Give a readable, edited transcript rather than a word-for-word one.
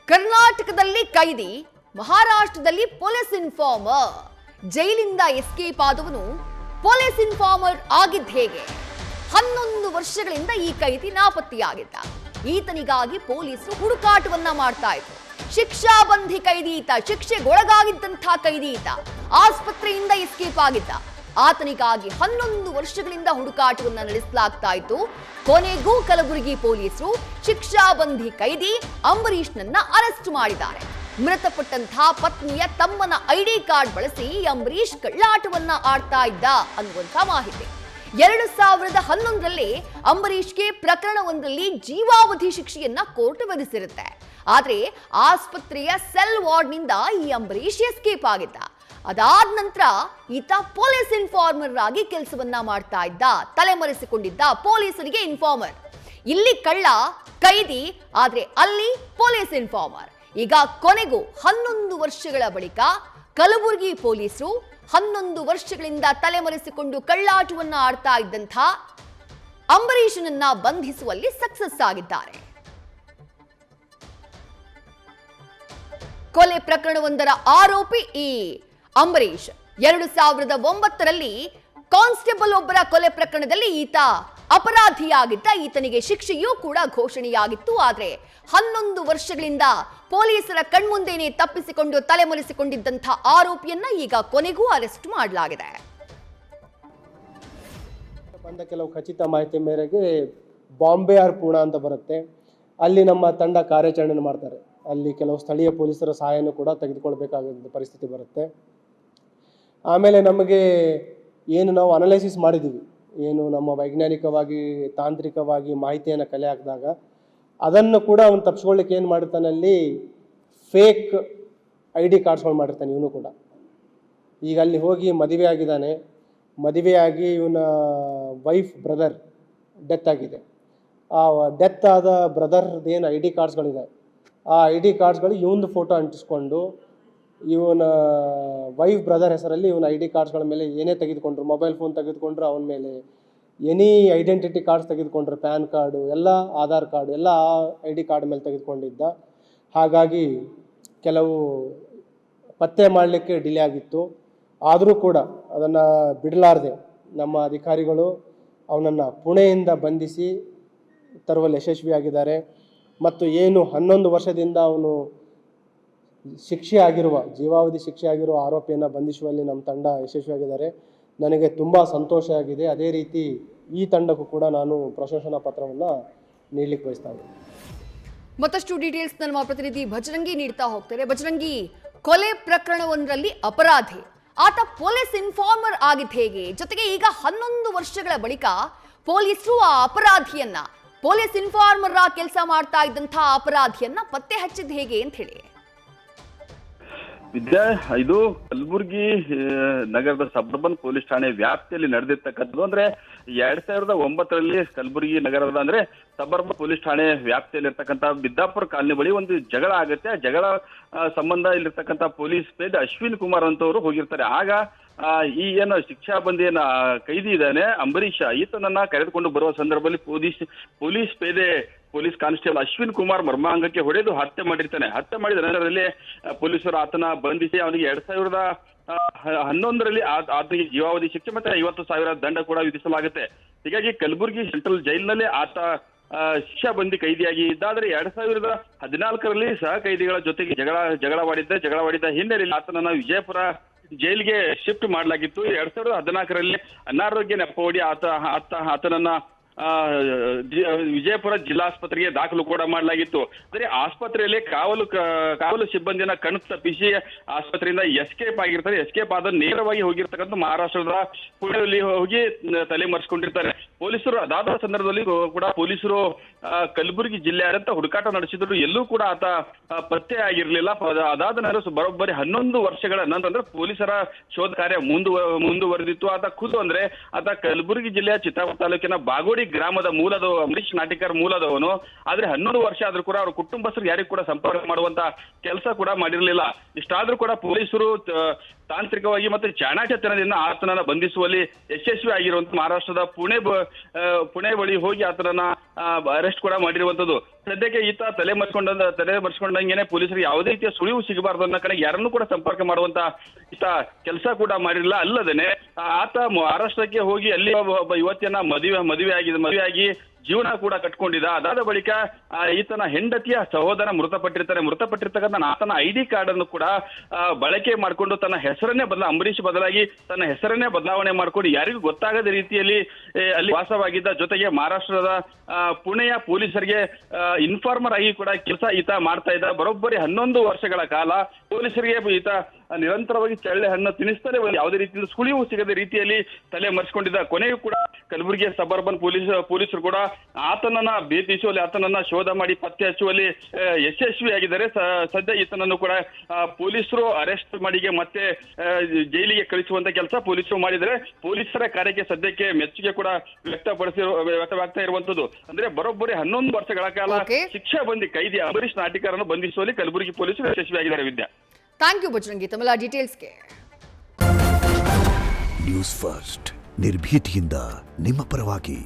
ಕರ್ನಾಟಕದಲ್ಲಿ ಕೈದಿ, ಮಹಾರಾಷ್ಟ್ರದಲ್ಲಿ ಪೊಲೀಸ್ ಇನ್ಫಾರ್ಮರ್. ಜೈಲಿಂದ ಎಸ್ಕೇಪ್ ಆದವನು ಪೊಲೀಸ್ ಇನ್ಫಾರ್ಮರ್ ಆಗಿದ್ದ ಹೇಗೆ? 11 ವರ್ಷಗಳಿಂದ ಈ ಕೈದಿ ನಾಪತ್ತೆಯಾಗಿದ್ದ. ಈತನಿಗಾಗಿ ಪೊಲೀಸರು ಹುಡುಕಾಟವನ್ನ ಮಾಡ್ತಾ ಇದ್ರು. ಶಿಕ್ಷಾಬಂಧಿ ಕೈದಿ ಈತ, ಶಿಕ್ಷೆಗೊಳಗಾಗಿದ್ದಂಥ ಕೈದಿ ಈತ. ಆಸ್ಪತ್ರೆಯಿಂದ ಎಸ್ಕೇಪ್ ಆಗಿದ್ದ. ಆತನಿಗಾಗಿ 11 ವರ್ಷಗಳಿಂದ ಹುಡುಕಾಟವನ್ನ ನಡೆಸಲಾಗ್ತಾ ಇತ್ತು. ಕೊನೆಗೂ ಕಲಬುರಗಿ ಪೊಲೀಸರು ಶಿಕ್ಷಾಬಂಧಿ ಕೈದಿ ಅಂಬರೀಷ್ನನ್ನ ಅರೆಸ್ಟ್ ಮಾಡಿದ್ದಾರೆ. ಮೃತಪಟ್ಟಂತಹ ಪತ್ನಿಯ ತಮ್ಮನ ಐಡಿ ಕಾರ್ಡ್ ಬಳಸಿ ಅಂಬರೀಷ್ ಕಳ್ಳಾಟವನ್ನ ಆಡ್ತಾ ಇದ್ದ ಅನ್ನುವಂಥ ಮಾಹಿತಿ. 2011ರಲ್ಲಿ ಅಂಬರೀಷ್ಗೆ ಪ್ರಕರಣವೊಂದರಲ್ಲಿ ಜೀವಾವಧಿ ಶಿಕ್ಷೆಯನ್ನ ಕೋರ್ಟ್ ವಿಧಿಸಿರುತ್ತೆ. ಆದ್ರೆ ಆಸ್ಪತ್ರೆಯ ಸೆಲ್ ವಾರ್ಡ್ನಿಂದ ಈ ಅಂಬರೀಷ್ ಎಸ್ಕೇಪ್ ಆಗಿದ್ದ. ಅದಾದ ನಂತರ ಈತ ಪೊಲೀಸ್ ಇನ್ಫಾರ್ಮರ್ ಆಗಿ ಕೆಲಸವನ್ನ ಮಾಡ್ತಾ ಇದ್ದ, ತಲೆಮರೆಸಿಕೊಂಡಿದ್ದ ಪೊಲೀಸರಿಗೆ ಇನ್ಫಾರ್ಮರ್. ಇಲ್ಲಿ ಕಳ್ಳ ಕೈದಿ, ಆದ್ರೆ ಅಲ್ಲಿ ಪೊಲೀಸ್ ಇನ್ಫಾರ್ಮರ್. ಈಗ ಕೊನೆಗೂ 11 ವರ್ಷಗಳ ಬಳಿಕ ಕಲಬುರಗಿ ಪೊಲೀಸರು 11 ವರ್ಷಗಳಿಂದ ತಲೆಮರೆಸಿಕೊಂಡು ಕಳ್ಳಾಟವನ್ನ ಆಡ್ತಾ ಇದ್ದಂಥ ಅಂಬರೀಷನನ್ನ ಬಂಧಿಸುವಲ್ಲಿ ಸಕ್ಸಸ್ ಆಗಿದ್ದಾರೆ. ಕೊಲೆ ಪ್ರಕರಣವೊಂದರ ಆರೋಪಿ ಈ ಅಂಬರೀಷ್ 2009ರಲ್ಲಿ ಕಾನ್ಸ್ಟೇಬಲ್ ಒಬ್ಬರ ಕೊಲೆ ಪ್ರಕರಣದಲ್ಲಿ ಈತ ಅಪರಾಧಿಯಾಗಿದ್ದ. ಈತನಿಗೆ ಶಿಕ್ಷೆಯೂ ಕೂಡ ಘೋಷಣೆಯಾಗಿತ್ತು. ಆದ್ರೆ 11 ವರ್ಷಗಳಿಂದ ಪೊಲೀಸರ ಕಣ್ಮುಂದೆನೇ ತಪ್ಪಿಸಿಕೊಂಡು ತಲೆಮರೆಸಿಕೊಂಡಿದ್ದಂಥ ಆರೋಪಿಯನ್ನ ಈಗ ಕೊನೆಗೂ ಅರೆಸ್ಟ್ ಮಾಡಲಾಗಿದೆ. ಬಂದ ಕೆಲವು ಖಚಿತ ಮಾಹಿತಿ ಮೇರೆಗೆ ಬಾಂಬೆ ಆರ್ ಪೂಣಾ ಅಂತ ಬರುತ್ತೆ, ಅಲ್ಲಿ ನಮ್ಮ ತಂಡ ಕಾರ್ಯಾಚರಣೆ ಮಾಡ್ತಾರೆ. ಅಲ್ಲಿ ಕೆಲವು ಸ್ಥಳೀಯ ಪೊಲೀಸರ ಸಹಾಯನೂ ಕೂಡ ತೆಗೆದುಕೊಳ್ಬೇಕಾದ ಪರಿಸ್ಥಿತಿ ಬರುತ್ತೆ. ಆಮೇಲೆ ನಮಗೆ ಏನು ನಾವು ಅನಲೈಸಿಸ್ ಮಾಡಿದ್ದೀವಿ, ಏನು ನಮ್ಮ ವೈಜ್ಞಾನಿಕವಾಗಿ ತಾಂತ್ರಿಕವಾಗಿ ಮಾಹಿತಿಯನ್ನು ಕಲೆ ಹಾಕಿದಾಗ ಅದನ್ನು ಕೂಡ ಅವನು ತಪ್ಪಿಸ್ಕೊಳ್ಳಿಕ್ಕೆ ಏನು ಮಾಡಿರ್ತಾನೆ, ಅಲ್ಲಿ ಫೇಕ್ ID ಕಾರ್ಡ್ಸ್ಗಳು ಮಾಡಿರ್ತಾನೆ ಇವನು ಕೂಡ. ಈಗ ಅಲ್ಲಿ ಹೋಗಿ ಮದುವೆ ಆಗಿದ್ದಾನೆ, ಮದುವೆಯಾಗಿ ಇವನ ವೈಫ್ ಬ್ರದರ್ ಡೆತ್ ಆಗಿದೆ. ಆ ಡೆತ್ ಆದ ಬ್ರದರ್ದೇನು ID ಕಾರ್ಡ್ಸ್ಗಳಿದೆ, ಆ ID ಕಾರ್ಡ್ಸ್ಗಳು ಇವೊಂದು ಫೋಟೋ ಅಂಟಿಸ್ಕೊಂಡು ಇವನ ವೈಫ್ ಬ್ರದರ್ ಹೆಸರಲ್ಲಿ ಇವನ ID ಕಾರ್ಡ್ಸ್ಗಳ ಮೇಲೆ ಏನೇ ತೆಗೆದುಕೊಂಡ್ರು, ಮೊಬೈಲ್ ಫೋನ್ ತೆಗೆದುಕೊಂಡ್ರು, ಅವನ ಮೇಲೆ ಎನಿ ಐಡೆಂಟಿಟಿ ಕಾರ್ಡ್ಸ್ ತೆಗೆದುಕೊಂಡ್ರು, ಪ್ಯಾನ್ ಕಾರ್ಡು ಎಲ್ಲ, ಆಧಾರ್ ಕಾರ್ಡು ಎಲ್ಲ ಆ ID ಕಾರ್ಡ್ ಮೇಲೆ ತೆಗೆದುಕೊಂಡಿದ್ದ. ಹಾಗಾಗಿ ಕೆಲವು ಪತ್ತೆ ಮಾಡಲಿಕ್ಕೆ ಡಿಲೇ ಆಗಿತ್ತು. ಆದರೂ ಕೂಡ ಅದನ್ನು ಬಿಡಲಾರದೆ ನಮ್ಮ ಅಧಿಕಾರಿಗಳು ಅವನನ್ನು ಪುಣೆಯಿಂದ ಬಂಧಿಸಿ ತರುವಲ್ಲಿ ಯಶಸ್ವಿಯಾಗಿದ್ದಾರೆ. ಮತ್ತು ಏನು 11 ವರ್ಷದಿಂದ ಅವನು ಶಿಕ್ಷೆ ಆಗಿರುವ, ಜೀವಾವಧಿ ಶಿಕ್ಷೆ ಆಗಿರುವ ಆರೋಪಿಯನ್ನು ಬಂಧಿಸುವಲ್ಲಿ ನಮ್ಮ ತಂಡ ಯಶಸ್ವಿಯಾಗಿದ್ದಾರೆ. ನನಗೆ ತುಂಬ ಸಂತೋಷ ಆಗಿದೆ. ಅದೇ ರೀತಿ ಈ ತಂಡಕ್ಕೂ ಕೂಡ ನಾನು ಪ್ರಶಂಸನಾ ಪತ್ರವನ್ನು ನೀಡಲಿಕ್ಕೆ ಬಯಸ್ತಾ ಇದ್ದೀನಿ. ಮತ್ತಷ್ಟು ಡೀಟೇಲ್ಸ್ ನಮ್ಮ ಪ್ರತಿನಿಧಿ ಭಜರಂಗಿ ನೀಡ್ತಾ ಹೋಗ್ತಾರೆ. ಭಜರಂಗಿ, ಕೊಲೆ ಪ್ರಕರಣವೊಂದರಲ್ಲಿ ಅಪರಾಧಿ, ಆತ ಪೊಲೀಸ್ ಇನ್ಫಾರ್ಮರ್ ಆಗಿದ್ದ ಹೇಗೆ? ಜೊತೆಗೆ ಈಗ 11 ವರ್ಷಗಳ ಬಳಿಕ ಪೊಲೀಸರು ಆ ಅಪರಾಧಿಯನ್ನ, ಪೊಲೀಸ್ ಇನ್ಫಾರ್ಮರ್ ಆಗಿ ಕೆಲಸ ಮಾಡ್ತಾ ಇದ್ದಂಥ ಅಪರಾಧಿಯನ್ನ ಪತ್ತೆ ಹಚ್ಚಿದ ಹೇಗೆ ಅಂತ ಹೇಳಿ? ವಿದ್ಯಾ, ಇದು ಕಲಬುರಗಿ ನಗರದ ಸಬರ್ಬನ್ ಪೊಲೀಸ್ ಠಾಣೆ ವ್ಯಾಪ್ತಿಯಲ್ಲಿ ನಡೆದಿರ್ತಕ್ಕಂಥದ್ದು. ಅಂದ್ರೆ 2009ರಲ್ಲಿ ಕಲಬುರಗಿ ನಗರದ ಅಂದ್ರೆ ಸಬರ್ಬನ್ ಪೊಲೀಸ್ ಠಾಣೆ ವ್ಯಾಪ್ತಿಯಲ್ಲಿ ಇರ್ತಕ್ಕಂಥ ಬಿದ್ದಾಪುರ ಕಾಲನಿ ಬಳಿ ಒಂದು ಜಗಳ ಆಗುತ್ತೆ. ಆ ಜಗಳ ಸಂಬಂಧ ಇಲ್ಲಿರ್ತಕ್ಕಂಥ ಪೊಲೀಸ್ ಪೇದೆ ಅಶ್ವಿನ್ ಕುಮಾರ್ ಅಂತವರು ಹೋಗಿರ್ತಾರೆ. ಆಗ ಈ ಏನು ಶಿಕ್ಷಾ ಬಂದಿಯನ್ನ ಕೈದಿ ಇದ್ದಾನೆ ಅಂಬರೀಷ, ಈತನನ್ನ ಕರೆದುಕೊಂಡು ಬರುವ ಸಂದರ್ಭದಲ್ಲಿ ಪೊಲೀಸ್ ಪೇದೆ ಪೊಲೀಸ್ ಕಾನ್ಸ್ಟೇಬಲ್ ಅಶ್ವಿನ್ ಕುಮಾರ್ ಮರ್ಮಾಂಗಕ್ಕೆ ಹೊಡೆದು ಹತ್ಯೆ ಮಾಡಿರ್ತಾನೆ. ಹತ್ಯೆ ಮಾಡಿದ ನಂತರದಲ್ಲಿ ಪೊಲೀಸರು ಆತನ ಬಂಧಿಸಿ ಅವನಿಗೆ 2011ರಲ್ಲಿ ಆತನಿಗೆ ಜೀವಾವಧಿ ಶಿಕ್ಷೆ ಮತ್ತೆ 50,000 ದಂಡ ಕೂಡ ವಿಧಿಸಲಾಗುತ್ತೆ. ಹೀಗಾಗಿ ಕಲಬುರಗಿ ಸೆಂಟ್ರಲ್ ಜೈಲಿನಲ್ಲಿ ಆತ ಶಿಕ್ಷಾ ಬಂದಿ ಕೈದಿಯಾಗಿ ಇದ್ದಾದ್ರೆ 2014ರಲ್ಲಿ ಸಹ ಕೈದಿಗಳ ಜೊತೆಗೆ ಜಗಳವಾಡಿದ್ದ ಹಿನ್ನೆಲೆಯಲ್ಲಿ ಆತನನ್ನ ವಿಜಯಪುರ ಜೈಲಿಗೆ ಶಿಫ್ಟ್ ಮಾಡಲಾಗಿತ್ತು. 2014ರಲ್ಲಿ ಅನಾರೋಗ್ಯ ನೆಪವೊಡ್ಡಿ ಆತನನ್ನ ವಿಜಯಪುರ ಜಿಲ್ಲಾಸ್ಪತ್ರೆಗೆ ದಾಖಲು ಕೂಡ ಮಾಡಲಾಗಿತ್ತು. ಅಂದ್ರೆ ಆಸ್ಪತ್ರೆಯಲ್ಲಿ ಕಾವಲು ಸಿಬ್ಬಂದಿನ ಕಣ್ಣು ತಪ್ಪಿಸಿ ಆಸ್ಪತ್ರೆಯಿಂದ ಎಸ್ಕೇಪ್ ಆಗಿರ್ತಾರೆ. ಎಸ್ಕೇಪ್ ಆದ ನೇರವಾಗಿ ಹೋಗಿರ್ತಕ್ಕಂಥ ಮಹಾರಾಷ್ಟ್ರದ ಪುಣೆಯಲ್ಲಿ ಹೋಗಿ ತಲೆ ಮರೆಸಿಕೊಂಡಿರ್ತಾರೆ. ಪೊಲೀಸರು ಅದಾದ ಸಂದರ್ಭದಲ್ಲಿ ಕೂಡ ಪೊಲೀಸರು ಕಲಬುರಗಿ ಜಿಲ್ಲೆಯಾದಂತ ಹುಡುಕಾಟ ನಡೆಸಿದ್ರು, ಎಲ್ಲೂ ಕೂಡ ಆತ ಪತ್ತೆ ಆಗಿರ್ಲಿಲ್ಲ. ಅದಾದ ನಂತರ ಬರೋಬ್ಬರಿ 11 ವರ್ಷಗಳ ನಂತರ ಅಂದ್ರೆ ಪೊಲೀಸರ ಶೋಧ ಕಾರ್ಯ ಮುಂದುವರೆದಿತ್ತು. ಆತ ಖುದ್ದು ಅಂದ್ರೆ ಆತ ಕಲಬುರಗಿ ಜಿಲ್ಲೆಯ ಚಿತ್ತಾಪುರ ತಾಲೂಕಿನ ಬಾಗೋಡಿ ಗ್ರಾಮದ ಮೂಲದವ, ಅಂಬರೀಷ್ ನಾಟಿಕರ್ ಮೂಲದವನು. ಆದ್ರೆ 11 ವರ್ಷ ಆದ್ರೂ ಕೂಡ ಅವ್ರ ಕುಟುಂಬಸ್ಥರು ಯಾರಿಗೂ ಕೂಡ ಸಂಪರ್ಕ ಮಾಡುವಂತ ಕೆಲಸ ಕೂಡ ಮಾಡಿರ್ಲಿಲ್ಲ. ಇಷ್ಟಾದ್ರೂ ಕೂಡ ಪೊಲೀಸರು ತಾಂತ್ರಿಕವಾಗಿ ಮತ್ತು ಚಾಣಾಕ್ಷತನದಿಂದ ಆತನನ್ನ ಬಂಧಿಸುವಲ್ಲಿ ಯಶಸ್ವಿ ಆಗಿರುವಂತ ಮಹಾರಾಷ್ಟ್ರದ ಪುಣೆ ಬಳಿ ಹೋಗಿ ಆತನನ್ನ ಅರೆಸ್ಟ್ ಕೂಡ ಮಾಡಿರುವಂತದ್ದು. ಸದ್ಯಕ್ಕೆ ಈತ ತಲೆ ಮರೆಸ್ಕೊಂಡಂಗೆನೆ ಪೊಲೀಸರಿಗೆ ಯಾವುದೇ ರೀತಿಯ ಸುಳಿವು ಸಿಗಬಾರದು ಅನ್ನೋ ಕಡೆ ಯಾರನ್ನೂ ಕೂಡ ಸಂಪರ್ಕ ಮಾಡುವಂತ ಈತ ಕೆಲಸ ಕೂಡ ಮಾಡಿರಲಿಲ್ಲ. ಅಲ್ಲದೇನೆ ಆತ ಮಹಾರಾಷ್ಟ್ರಕ್ಕೆ ಹೋಗಿ ಅಲ್ಲಿ ಒಬ್ಬ ಯುವತಿಯನ್ನ ಮದುವೆಯಾಗಿ ಜೀವನ ಕೂಡ ಕಟ್ಕೊಂಡಿದ್ದ. ಅದಾದ ಬಳಿಕ ಈತನ ಹೆಂಡತಿಯ ಸಹೋದರ ಮೃತಪಟ್ಟಿರ್ತಕ್ಕಂಥ ಆತನ ID ಕಾರ್ಡ್ ಅನ್ನು ಕೂಡ ಬಳಕೆ ಮಾಡಿಕೊಂಡು ತನ್ನ ಹೆಸರನ್ನೇ ಅಂಬರೀಷ್ ಬದಲಾಗಿ ತನ್ನ ಹೆಸರನ್ನೇ ಬದಲಾವಣೆ ಮಾಡಿಕೊಂಡು ಯಾರಿಗೂ ಗೊತ್ತಾಗದ ರೀತಿಯಲ್ಲಿ ಅಲ್ಲಿ ವಾಸವಾಗಿದ್ದ. ಜೊತೆಗೆ ಮಹಾರಾಷ್ಟ್ರದ ಪುಣೆಯ ಪೊಲೀಸರಿಗೆ ಇನ್ಫಾರ್ಮರ್ ಆಗಿ ಕೂಡ ಕೆಲಸ ಈತ ಮಾಡ್ತಾ ಇದ್ದ. ಬರೋಬ್ಬರಿ 11 ವರ್ಷಗಳ ಕಾಲ ಪೊಲೀಸರಿಗೆ ಈತ ನಿರಂತರವಾಗಿ ಚಳ್ಳೆ ಹಣ್ಣು ತಿನ್ನಿಸ್ತಾರೆ, ಯಾವುದೇ ರೀತಿಯಲ್ಲಿ ಸುಳಿವು ಸಿಗದ ರೀತಿಯಲ್ಲಿ ತಲೆ ಮರೆಸಿಕೊಂಡಿದ್ದ. ಕೊನೆಗೂ ಕೂಡ ಕಲಬುರಗಿಯ ಸಬರ್ಬನ್ ಪೊಲೀಸರು ಕೂಡ ಆತನನ್ನ ಭೇಟಿಸುವಲ್ಲಿ, ಆತನನ್ನ ಶೋಧ ಮಾಡಿ ಪತ್ತೆ ಹಚ್ಚುವಲ್ಲಿ ಯಶಸ್ವಿಯಾಗಿದ್ದಾರೆ. ಸದ್ಯ ಈತನನ್ನು ಕೂಡ ಪೊಲೀಸರು ಅರೆಸ್ಟ್ ಮಾಡಿ ಮತ್ತೆ ಜೈಲಿಗೆ ಕಳಿಸುವಂತ ಕೆಲಸ ಪೊಲೀಸರು ಮಾಡಿದರೆ. ಪೊಲೀಸರ ಕಾರ್ಯಕ್ಕೆ ಸದ್ಯಕ್ಕೆ ಮೆಚ್ಚುಗೆ ಕೂಡ ವ್ಯಕ್ತವಾಗ್ತಾ ಇರುವಂತದ್ದು. ಅಂದ್ರೆ ಬರೋಬ್ಬರಿ 11 ವರ್ಷಗಳ ಕಾಲ ಶಿಕ್ಷೆ ಬಂದಿ ಕೈದಿ ಅಂಬರೀಷ್ ನಾಟಿಕರನ್ನು ಬಂಧಿಸುವಲ್ಲಿ ಕಲಬುರಗಿ ಪೊಲೀಸರು ಯಶಸ್ವಿಯಾಗಿದ್ದಾರೆ. ವಿದ್ಯಾ, ಥ್ಯಾಂಕ್ ಯು ಬಜರಂಗಿ ತಮ್ಮೆಲ್ಲ ಡೀಟೇಲ್ಸ್ಗೆ. ನ್ಯೂಸ್ ಫಸ್ಟ್ ನಿರ್ಭೀತಿಯಿಂದ ನಿಮ್ಮ ಪರವಾಗಿ.